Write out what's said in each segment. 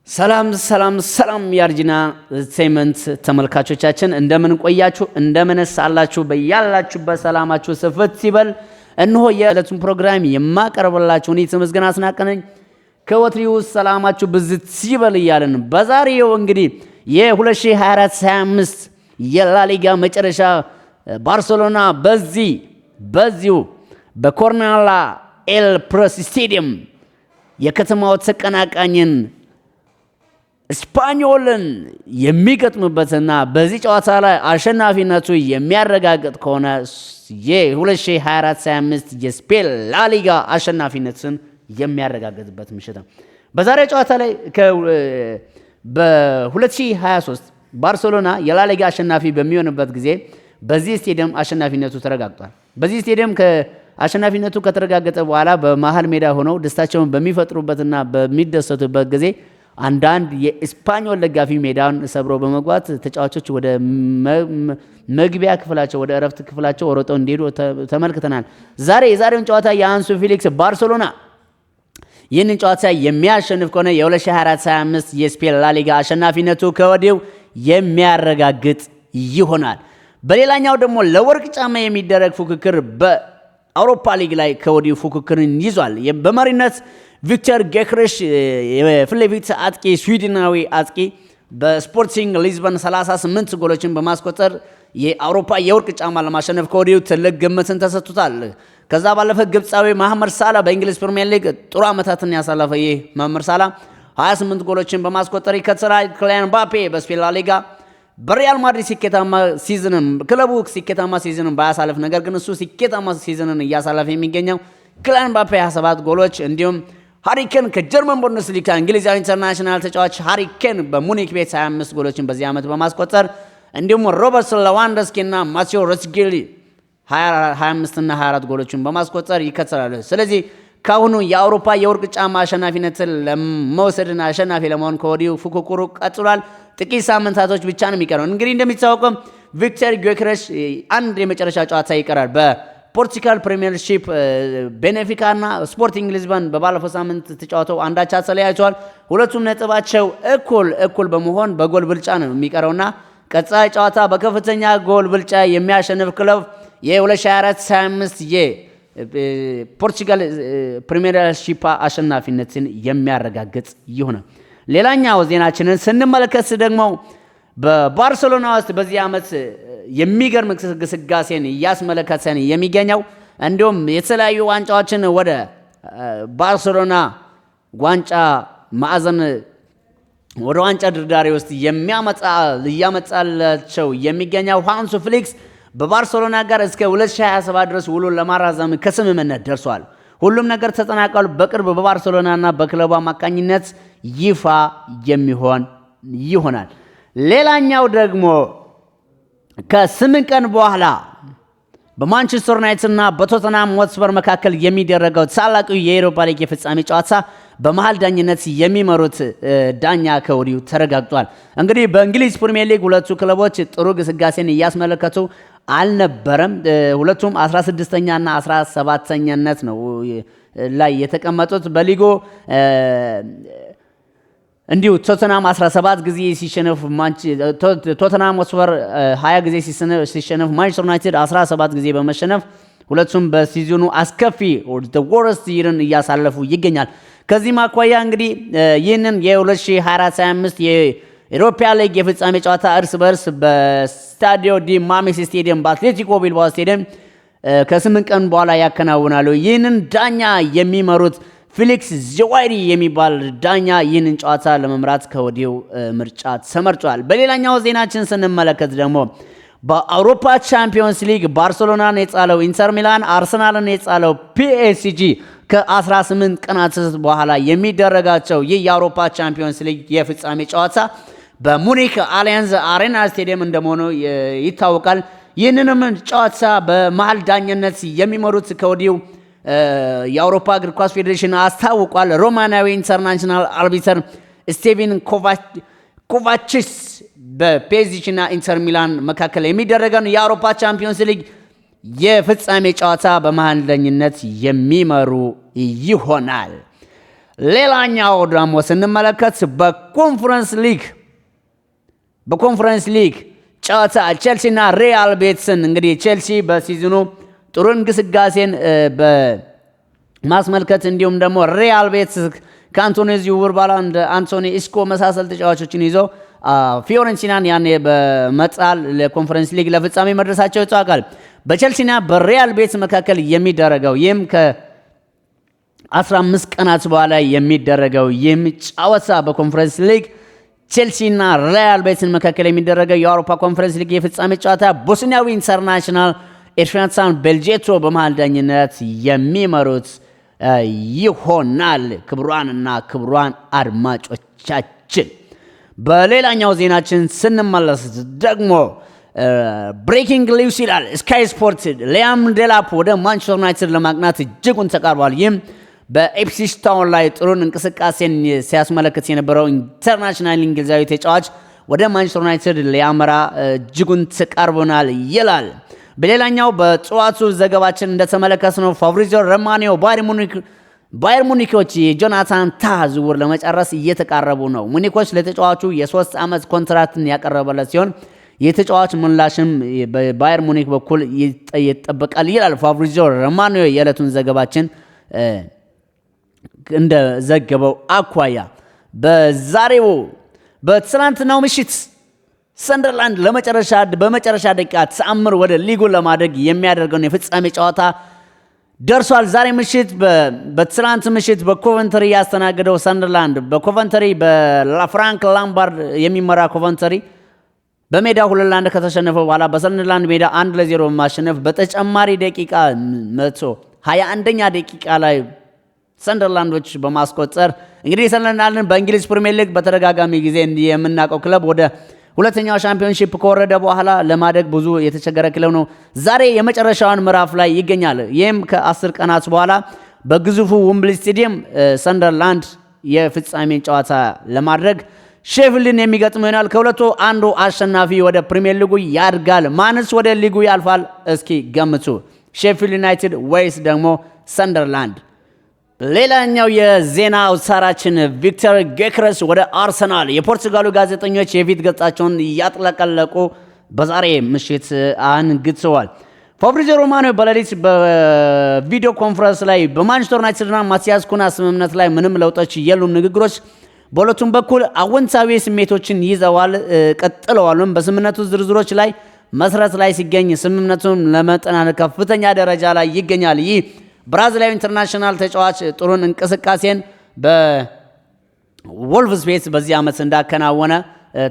ሰላም ያርጂና ሴመንት ተመልካቾቻችን እንደምን ቆያችሁ እንደምን ሳላችሁ በያላችሁ በሰላማችሁ ስፍት ሲበል እንሆ የዕለቱን ፕሮግራም የማቀርብላችሁ እኔ ተመስገን አስናቀነኝ ከወትሪው ሰላማችሁ ብዝት ሲበል ይያለን በዛሬው እንግዲህ የ2024-25 የላሊጋ መጨረሻ ባርሴሎና በዚሁ በኮርናላ ኤል ፕረስ ስቴዲየም የከተማው ተቀናቃኝን ስፓኞልን የሚገጥምበትና በዚህ ጨዋታ ላይ አሸናፊነቱ የሚያረጋግጥ ከሆነ የ2024-25 የስፔን ላሊጋ አሸናፊነትን የሚያረጋግጥበት ምሽት ነው። በዛሬ ጨዋታ ላይ በ2023 ባርሴሎና የላሊጋ አሸናፊ በሚሆንበት ጊዜ በዚህ ስቴዲየም አሸናፊነቱ ተረጋግጧል። በዚህ ስቴዲየም አሸናፊነቱ ከተረጋገጠ በኋላ በመሃል ሜዳ ሆነው ደስታቸውን በሚፈጥሩበትና በሚደሰቱበት ጊዜ አንዳንድ የስፓኞል ደጋፊ ሜዳውን ሰብሮ በመግባት ተጫዋቾች ወደ መግቢያ ክፍላቸው ወደ እረፍት ክፍላቸው ወሮጠው እንዲሄዱ ተመልክተናል። የዛሬውን ጨዋታ የአንሱ ፌሊክስ ባርሴሎና ይህንን ጨዋታ የሚያሸንፍ ከሆነ የ2024-25 የስፔን ላሊጋ አሸናፊነቱ ከወዲሁ የሚያረጋግጥ ይሆናል። በሌላኛው ደግሞ ለወርቅ ጫማ የሚደረግ ፉክክር በአውሮፓ ሊግ ላይ ከወዲሁ ፉክክርን ይዟል። በመሪነት ቪክተር ጌክሬሽ የፍሌቪት አጥቂ ስዊድናዊ አጥቂ በስፖርቲንግ ሊዝበን 38 ጎሎችን በማስቆጠር የአውሮፓ የወርቅ ጫማ ለማሸነፍ ከወዲሁ ትልቅ ግምትን ተሰጥቷል። ከዛ ባለፈ ግብፃዊ መሐመድ ሳላ በእንግሊዝ ፕሪሚየር ሊግ ጥሩ ዓመታትን ያሳለፈ ይህ መሐመድ ሳላ 28 ጎሎችን በማስቆጠር ይከተላል። ክሊያን ምባፔ በስፔን ላሊጋ በሪያል ማድሪድ ክለቡ ስኬታማ ሲዝንን ባያሳልፍ ነገር ግን እሱ ስኬታማ ሲዝንን እያሳለፈ የሚገኘው ክሊያን ምባፔ 27 ጎሎች እንዲሁም ሃሪኬን ከጀርመን ቡንደስሊጋ እንግሊዛዊ ኢንተርናሽናል ተጫዋች ሃሪኬን በሙኒክ ቤት 25 ጎሎችን በዚህ ዓመት በማስቆጠር እንዲሁም ሮበርት ሌዋንዶውስኪ እና ማቴዎ ሬትዚጌር 25 እና 24 ጎሎችን በማስቆጠር ይከተላሉ። ስለዚህ ካሁኑ የአውሮፓ የወርቅ ጫማ አሸናፊነትን ለመውሰድና አሸናፊ ለመሆን ከወዲሁ ፉክክሩ ቀጥሏል። ጥቂት ሳምንታቶች ብቻ ነው የሚቀረው። እንግዲህ እንደሚታወቀው ቪክተር ጊዮኬሬሽ አንድ የመጨረሻ ጨዋታ ይቀራል። በፖርቱጋል ፕሪሚየርሺፕ ቤኔፊካ እና ስፖርቲንግ ሊዝበን በባለፈው ሳምንት ተጫውተው አንዳቻ ተለያይተዋል። ሁለቱም ነጥባቸው እኩል በመሆን በጎል ብልጫ ነው የሚቀረውና ቀጣይ ጨዋታ በከፍተኛ ጎል ብልጫ የሚያሸንፍ ክለብ የ2024-25 የፖርቱጋል ፕሪሚየርሺፕ አሸናፊነትን የሚያረጋግጥ ይሆናል። ሌላኛው ዜናችንን ስንመለከት ደግሞ በባርሴሎና ውስጥ በዚህ ዓመት የሚገርም ግስጋሴን እያስመለከተን የሚገኘው እንዲሁም የተለያዩ ዋንጫዎችን ወደ ባርሴሎና ዋንጫ ማዕዘን ወደ ዋንጫ ድርዳሪ ውስጥ እያመጣላቸው የሚገኘው ሃንሱ ፌሊክስ በባርሴሎና ጋር እስከ 2027 ድረስ ውሉን ለማራዘም ከስምምነት ደርሷል። ሁሉም ነገር ተጠናቋል። በቅርብ በባርሴሎናና በክለቡ አማካኝነት ይፋ የሚሆን ይሆናል። ሌላኛው ደግሞ ከ8 ቀን በኋላ በማንቸስተር ዩናይትድ እና በቶተንሃም ሆትስፐር መካከል የሚደረገው ታላቁ የአውሮፓ ሊግ የፍጻሜ ጨዋታ በመሃል ዳኝነት የሚመሩት ዳኛ ከወዲሁ ተረጋግጧል። እንግዲህ በእንግሊዝ ፕሪሚየር ሊግ ሁለቱ ክለቦች ጥሩ ግስጋሴን እያስመለከቱ አልነበረም። ሁለቱም 16ኛ እና 17ኛነት ነው ላይ የተቀመጡት በሊጉ እንዲሁ ቶተንሃም 17 ጊዜ ሲሸነፍ ቶተንሃም ሆትስፐር 20 ጊዜ ሲሸነፍ ማንቸስተር ዩናይትድ 17 ጊዜ በመሸነፍ ሁለቱም በሲዝኑ አስከፊ the worst year-ን እያሳለፉ ይገኛል። ከዚህ ማኳያ እንግዲህ ይህንን የ2024-25 የአውሮፓ ሊግ የፍጻሜ ጨዋታ እርስ በርስ በስታዲዮ ዲ ማሜስ ስቴዲየም በአትሌቲኮ ቢልባኦ ስቴዲየም ከ8 ቀን በኋላ ያከናውናሉ። ይህንን ዳኛ የሚመሩት ፌሊክስ ዚዋይሪ የሚባል ዳኛ ይህንን ጨዋታ ለመምራት ከወዲሁ ምርጫ ተመርጧል። በሌላኛው ዜናችን ስንመለከት ደግሞ በአውሮፓ ቻምፒዮንስ ሊግ ባርሴሎናን የጻለው ኢንተር ሚላን አርሰናልን የጻለው ፒኤስጂ ከ18 ቀናት በኋላ የሚደረጋቸው ይህ የአውሮፓ ቻምፒዮንስ ሊግ የፍጻሜ ጨዋታ በሙኒክ አሊያንዝ አሬና ስቴዲየም እንደመሆኑ ይታወቃል። ይህንንም ጨዋታ በመሃል ዳኝነት የሚመሩት ከወዲሁ የአውሮፓ እግር ኳስ ፌዴሬሽን አስታውቋል። ሮማናዊ ኢንተርናሽናል አርቢተር ስቴቪን ኮቫችስ በፔዚችና ኢንተር ሚላን መካከል የሚደረገውን የአውሮፓ ቻምፒዮንስ ሊግ የፍጻሜ ጨዋታ በመሃል ዳኝነት የሚመሩ ይሆናል። ሌላኛው ደግሞ ስንመለከት በኮንፈረንስ ሊግ ጨዋታ ቼልሲና ሪያል ቤቲስን እንግዲህ ቼልሲ በሲዝኑ ጥሩ እንቅስቃሴን በማስመልከት እንዲሁም ደግሞ ሪያል ቤቲስ ከአንቶኒ ዝውውር በኋላ እንደ አንቶኒ ኢስኮ መሳሰል ተጫዋቾችን ይዞ ፊዮረንቲናን ያኔ በመጣል ለኮንፈረንስ ሊግ ለፍጻሜ መድረሳቸው ይታወቃል። በቼልሲና በሪያል ቤቲስ መካከል የሚደረገው ይህም ከ15 ቀናት በኋላ የሚደረገው ይህም ጨዋታ በኮንፈረንስ ሊግ ቼልሲና ሪያል ቤቲስ መካከል የሚደረገው የአውሮፓ ኮንፈረንስ ሊግ የፍጻሜ ጨዋታ ቦስኒያዊ ኢንተርናሽናል ኤርፍራንሳን ቤልጄቶ በመሃል ዳኝነት የሚመሩት ይሆናል። ክቡራንና ክቡራን አድማጮቻችን በሌላኛው ዜናችን ስንመለስ ደግሞ ብሬኪንግ ኒውስ ይላል ስካይ ስፖርት ሊያም ዴላፕ ወደ ማንቸስተር ዩናይትድ ለማቅናት እጅጉን ተቃርቧል። ይህም በኢፕስዊች ታውን ላይ ጥሩን እንቅስቃሴን ሲያስመለክት የነበረው ኢንተርናሽናል እንግሊዛዊ ተጫዋች ወደ ማንቸስተር ዩናይትድ ሊያመራ እጅጉን ተቃርቦናል ይላል። በሌላኛው በጠዋቱ ዘገባችን እንደተመለከትነው ፋብሪዚዮ ሮማኒዮ ባየር ሙኒኮች የጆናታን ታህ ዝውውር ለመጨረስ እየተቃረቡ ነው። ሙኒኮች ለተጫዋቹ የ3 ዓመት ኮንትራክትን ያቀረበለት ሲሆን የተጫዋች ምላሽም በባየር ሙኒክ በኩል ይጠበቃል ይላል ፋብሪዚዮ ሮማኒዮ የዕለቱን ዘገባችን እንደዘገበው አኳያ። በትናንትናው ምሽት ሰንደርላንድ በመጨረሻ ደቂቃ ተአምር ወደ ሊጉ ለማድረግ የሚያደርገውን የፍጻሜ ጨዋታ ደርሷል። ዛሬ ምሽት በትናንት ምሽት በኮቨንተሪ ያስተናገደው ሰንደርላንድ በኮቨንተሪ በፍራንክ ላምባርድ የሚመራ ኮቨንተሪ በሜዳ 2-1 ከተሸነፈ በኋላ በሰንደርላንድ ሜዳ 1-0 በማሸነፍ በተጨማሪ ደቂቃ 121ኛ ደቂቃ ላይ ሰንደርላንዶች በማስቆጠር እንግዲህ ሰንደርላንድን በእንግሊዝ ፕሪሚየር ሊግ በተደጋጋሚ ጊዜ የምናውቀው ክለብ ወደ ሁለተኛው ሻምፒዮንሺፕ ከወረደ በኋላ ለማደግ ብዙ የተቸገረ ክለብ ነው። ዛሬ የመጨረሻውን ምዕራፍ ላይ ይገኛል። ይህም ከ10 ቀናት በኋላ በግዙፉ ዌምብሊ ስቴዲየም ሰንደርላንድ የፍጻሜን ጨዋታ ለማድረግ ሼፊልድን የሚገጥም ይሆናል። ከሁለቱ አንዱ አሸናፊ ወደ ፕሪሚየር ሊጉ ያድጋል። ማንስ ወደ ሊጉ ያልፋል? እስኪ ገምቱ። ሼፊልድ ዩናይትድ ወይስ ደግሞ ሰንደርላንድ? ሌላኛው የዜና አውታራችን ቪክተር ጌክረስ ወደ አርሰናል የፖርቱጋሉ ጋዜጠኞች የፊት ገጻቸውን እያጥለቀለቁ በዛሬ ምሽት አንግተዋል። ፋብሪዚዮ ሮማኒዮ በሌሊት በቪዲዮ ኮንፈረንስ ላይ በማንቸስተር ዩናይትድና ማቲያስ ኩና ስምምነት ላይ ምንም ለውጦች የሉም፣ ንግግሮች በሁለቱም በኩል አወንታዊ ስሜቶችን ይዘዋል ቀጥለዋልም። በስምምነቱ ዝርዝሮች ላይ መስረት ላይ ሲገኝ ስምምነቱን ለመጠናቀቅ ከፍተኛ ደረጃ ላይ ይገኛል። ይህ ብራዚላዊ ኢንተርናሽናል ተጫዋች ጥሩን እንቅስቃሴን በወልቭስ ቤት በዚህ ዓመት እንዳከናወነ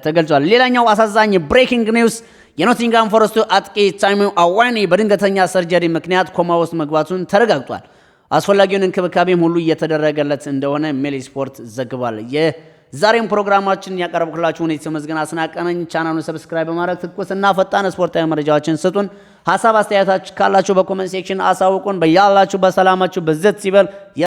ተገልጿል። ሌላኛው አሳዛኝ ብሬኪንግ ኒውስ የኖቲንጋም ፎረስቱ አጥቂ ታይሙ አዋኒ በድንገተኛ ሰርጀሪ ምክንያት ኮማ ውስጥ መግባቱን ተረጋግጧል። አስፈላጊውን እንክብካቤም ሁሉ እየተደረገለት እንደሆነ ሜሊ ስፖርት ዘግቧል። የዛሬውን ፕሮግራማችን ያቀረብኩላችሁ እኔ ተመስገን አስናቀነኝ። ቻናሉን ሰብስክራይብ በማድረግ ትኩስና ፈጣን ስፖርታዊ መረጃዎችን ስጡን። ሐሳብ አስተያየታችሁ ካላችሁ በኮሜንት ሴክሽን አሳውቁን። በያላችሁ በሰላማችሁ በዘት ሲበል